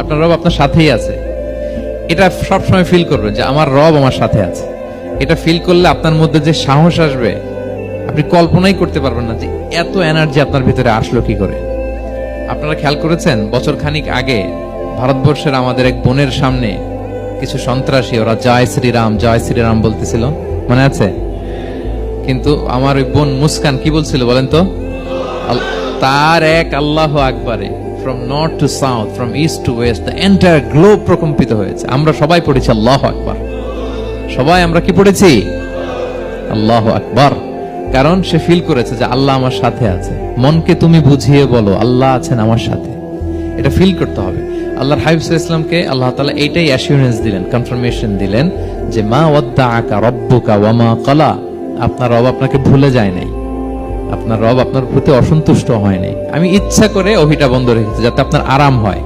আপনার রব আপনার সাথেই আছে। এটা সবসময় ফিল করবেন যে আমার রব আমার সাথে আছে। এটা ফিল করলে আপনার মধ্যে যে সাহস আসবে আপনি কল্পনাই করতে পারবেন না যে এত এনার্জি আপনার ভিতরে আসলো কি করে। আপনারা খেয়াল করেছেন, বছর খানিক আগে ভারতবর্ষের আমাদের এক বোনের সামনে কিছু সন্ত্রাসী ওরা জয় শ্রীরাম বলতেছিল, মনে আছে? কিন্তু আমার ওই বোন মুস্কান কি বলছিল বলেন তো? তার এক আল্লাহ আকবারে from north to south, from east to west, the entire globe প্রকম্পিত হয়েছে। আমরা সবাই পড়েছি আল্লাহ আকবার। সবাই আমরা কি পড়েছি? আল্লাহ আকবার। কারণ সে ফিল করেছে যে আল্লাহ আমার সাথে আছে। মনকে তুমি বুঝিয়ে বলো আল্লাহ আছেন আমার সাথে, এটা ফিল করতে হবে। আল্লাহর হাবিব সাল্লাল্লাহু আলাইহি ওয়াসাল্লামকে আল্লাহ তাআলা এইটাই অ্যাসিউরেন্স দিলেন, কনফার্মেশন দিলেন যে মা ওয়াদ্দাআকা রাব্বুকা ওয়া মা ক্বালা, আপনার রব আপনাকে ভুলে যায় নাই, আপনার রব আপনার প্রতি অসন্তুষ্ট হয় নাই। আমি ইচ্ছা করে ওহিটা বন্ধ রেখেছি যাতে আপনার আরাম হয়।